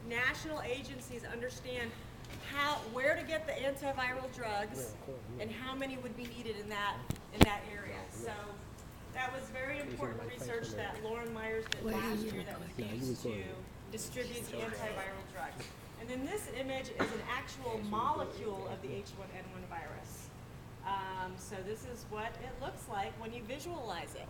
national agencies understand where to get the antiviral drugs and how many would be needed in that area. So that was very important research that Lauren Myers did last year that was used to distribute the antiviral drugs. And then this image is an actual molecule of the H1N1 virus. So this is what it looks like when you visualize it.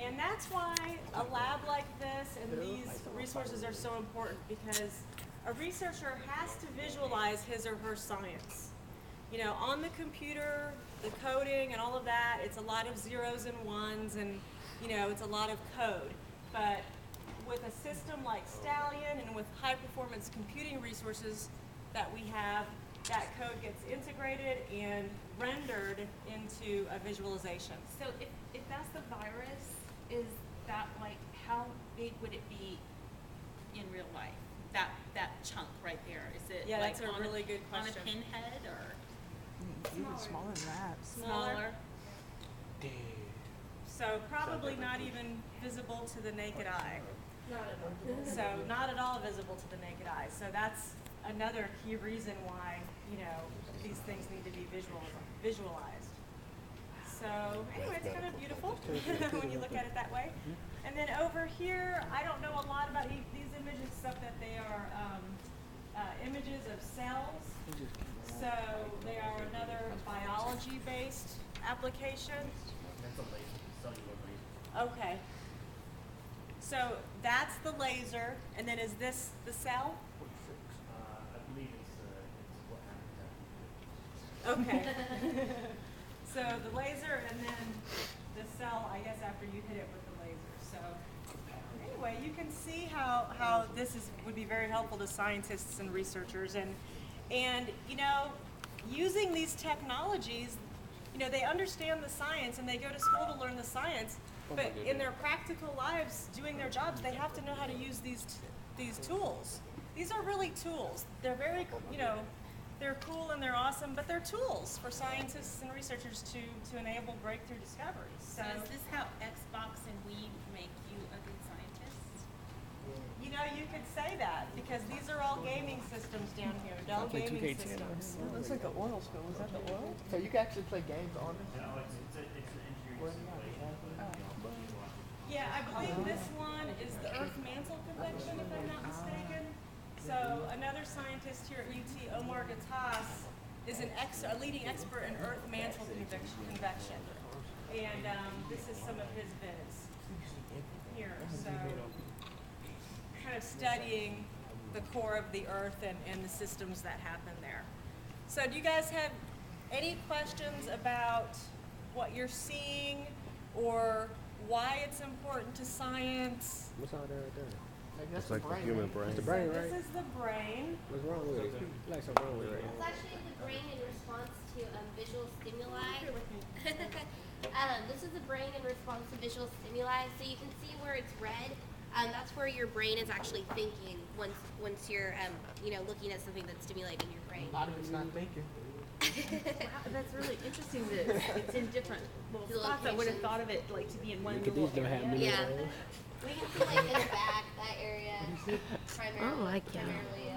And that's why a lab like this and these resources are so important, because a researcher has to visualize his or her science. You know, on the computer, the coding and all of that, it's a lot of zeros and ones and, you know, it's a lot of code. But with a system like Stallion and with high performance computing resources that we have, that code gets integrated and rendered into a visualization. So if that's the virus, is that like, how big would it be in real life? That chunk right there, is it like that's a really good question. On a pinhead or? Even smaller than that. Smaller. So probably not even visible to the naked eye. Not at all. So not at all visible to the naked eye. So that's another key reason why, you know, these things need to be visualized. So anyway, it's kind of beautiful when you look at it that way. And then over here, I don't know a lot about these images, except that they are images of cells. So they are another biology-based application. Okay. So that's the laser, and then is this the cell? I believe it's what happened. Okay. So the laser and then the cell, I guess, after you hit it with the laser. So anyway, you can see how this would be very helpful to scientists and researchers. And you know, using these technologies, you know, they understand the science and they go to school to learn the science, but in their practical lives, doing their jobs, they have to know how to use these tools. These are really tools. They're very, you know, they're cool and they're awesome, but they're tools for scientists and researchers to enable breakthrough discoveries. So is this how Xbox and Wii make you a good scientist? You know, you could say that, because these are all gaming systems down here, Dell gaming systems. It looks like the oil spill. Was that the oil? So you can actually play games on it? No, it's an engineering simulation. Yeah, I believe this one is the Earth Mantle Convection, if I'm not mistaken. So another scientist here at UT, Omar Gattas, is a leading expert in Earth Mantle Convection. And this is some of his vids here. So kind of studying the core of the Earth and the systems that happen there. So do you guys have any questions about what you're seeing or why it's important to science? What's all there right there? That's It's like the human brain. It's the brain, right? This is the brain. What's wrong with it? Like something wrong with it. It's actually the brain in response to visual stimuli. This is the brain in response to visual stimuli. So you can see where it's red. That's where your brain is actually thinking once you're you know, looking at something that's stimulating your brain. A lot of it's not thinking. Wow, that's really interesting that it's in different little The spots. I would have locations. thought of it like to be in one Look at little these, don't have many Yeah. of those. We can see like in the back, that area primarily, primarily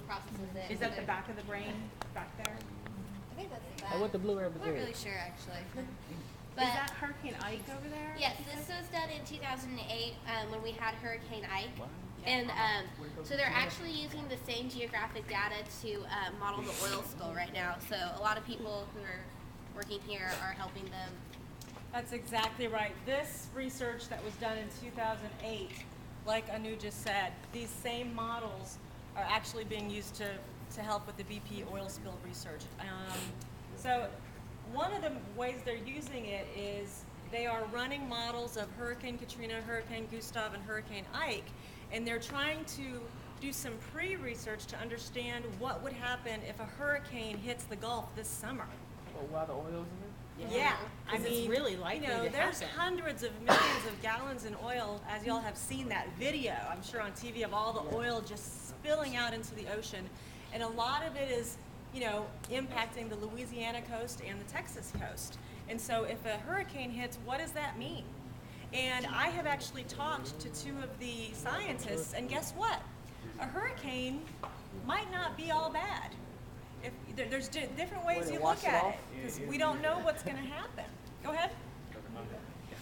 processes it. Is that the back of the brain back there? I think that's the back. Oh, what the blue I'm not represents? really sure actually. Is that Hurricane Ike over there? Yes, this was done in 2008 when we had Hurricane Ike. And so they're actually using the same geographic data to model the oil spill right now. So a lot of people who are working here are helping them. That's exactly right. This research that was done in 2008, like Anu just said, these same models are actually being used to help with the BP oil spill research. So one of the ways they're using it is they are running models of Hurricane Katrina, Hurricane Gustav, and Hurricane Ike, and they're trying to do some pre-research to understand what would happen if a hurricane hits the Gulf this summer. Oh, while the oil's in it? Yeah, I 'Cause it's mean, really likely you know, to there's happen. hundreds of millions of gallons in oil, as y'all have seen that video, I'm sure on TV, of all the oil just spilling out into the ocean. And a lot of it is, you know, impacting the Louisiana coast and the Texas coast. And so if a hurricane hits, what does that mean? And I have actually talked to two of the scientists, and guess what? a hurricane might not be all bad. If there's different ways Wait, you wash look it at off? it, because we don't know what's going to happen. Go ahead.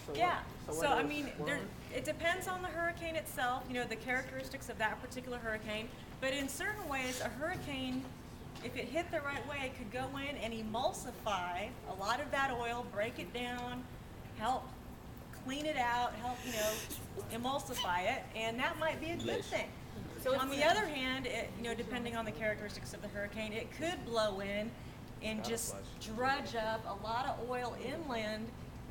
So Yeah. what So I else? mean, Worms? it depends on the hurricane itself. You know, the characteristics of that particular hurricane. But in certain ways, a hurricane, if it hit the right way, could go in and emulsify a lot of that oil, break it down, help clean it out, help, you know, emulsify it, and that might be a good thing. So on the other hand, you know, depending on the characteristics of the hurricane, it could blow in and just drudge up a lot of oil inland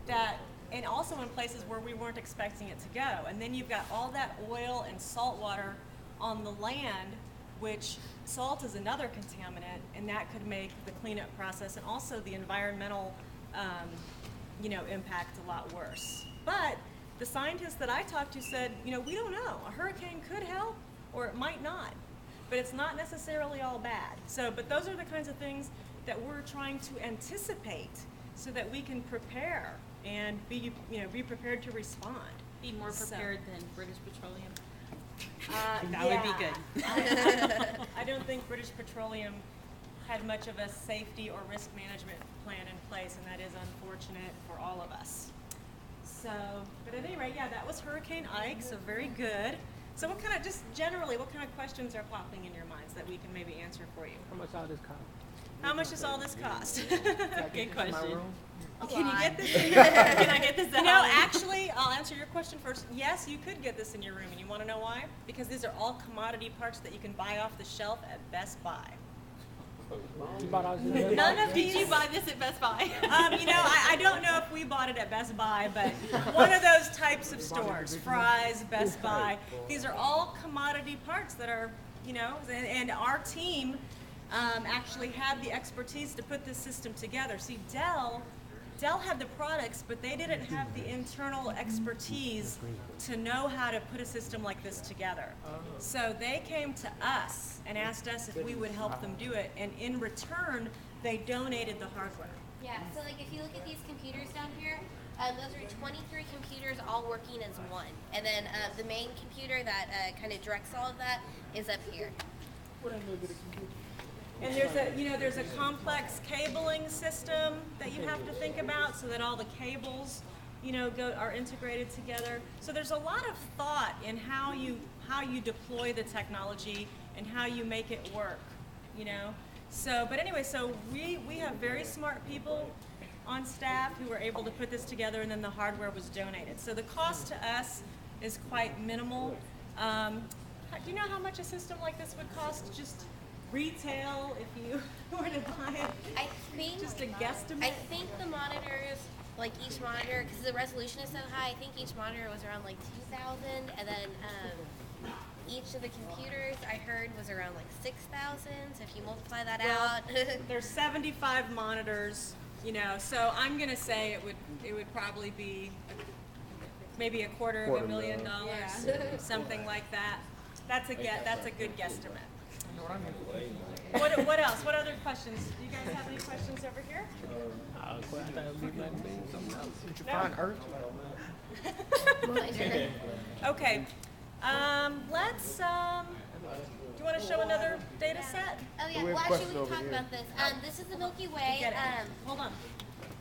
that, and also in places where we weren't expecting it to go. And then you've got all that oil and salt water on the land, which salt is another contaminant, and that could make the cleanup process and also the environmental, you know, impact a lot worse. But the scientists that I talked to said, you know, we don't know. A hurricane could help, or it might not. But it's not necessarily all bad. So, but those are the kinds of things that we're trying to anticipate so that we can prepare and be, you know, be prepared to respond. Be more So- prepared than British Petroleum. That would be good. I don't think British Petroleum had much of a safety or risk management plan in place, and that is unfortunate for all of us. So, but at any rate, yeah, that was Hurricane Ike, so very good. So what kind of, just generally, what kind of questions are popping in your minds that we can maybe answer for you? How much all this cost? How much does all this cost? Good question. Can you get this in Can I get this at You know, home? actually, I'll answer your question first. Yes, you could get this in your room, and you want to know why? Because these are all commodity parts that you can buy off the shelf at Best Buy. You bought all this? None of Did these. you buy this at Best Buy? You know, I don't know if we bought it at Best Buy, but one of those types of stores, Fry's, Best Buy. These are all commodity parts that are, you know, and our team actually had the expertise to put this system together. See, Dell had the products, but they didn't have the internal expertise to know how to put a system like this together. So they came to us and asked us if we would help them do it, and in return, they donated the hardware. Yeah, so like if you look at these computers down here, those are 23 computers all working as one. And then the main computer that kind of directs all of that is up here. And there's a complex cabling system that you have to think about so that all the cables, you know, are integrated together. So there's a lot of thought in how you deploy the technology and how you make it work, you know. So, but anyway, so we have very smart people on staff who were able to put this together, and then the hardware was donated. So the cost to us is quite minimal. Do you know how much a system like this would cost just retail if you were to buy it? I think Just a guesstimate? I think the monitors, like each monitor, because the resolution is so high, I think each monitor was around like 2,000, and then each of the computers I heard was around like 6,000. So if you multiply that out, There's 75 monitors, you know, so I'm gonna say it would probably be maybe $250,000, something like that. That's a good guestimate. What else? What other questions? Do you guys have any questions over here? Did you find Earth? Okay. Let's. Do you want to show another data set? oh yeah, We have well actually we questions can over talk here. about this. This is the Milky Way. Get it. Hold on.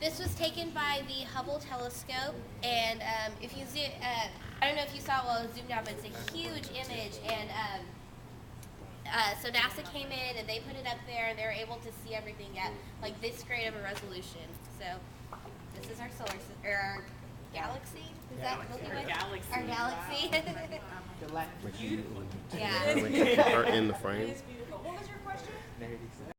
This was taken by the Hubble telescope, and if you see it, I don't know if you saw it while it was zoomed out, but it's a huge image, and so NASA came in and they put it up there, and they were able to see everything at like this great of a resolution. So this is our solar system, or our galaxy. Is that Milky Way? Galaxy. Our galaxy. Galactic. yeah. Or in the It frame. is beautiful. What was your question?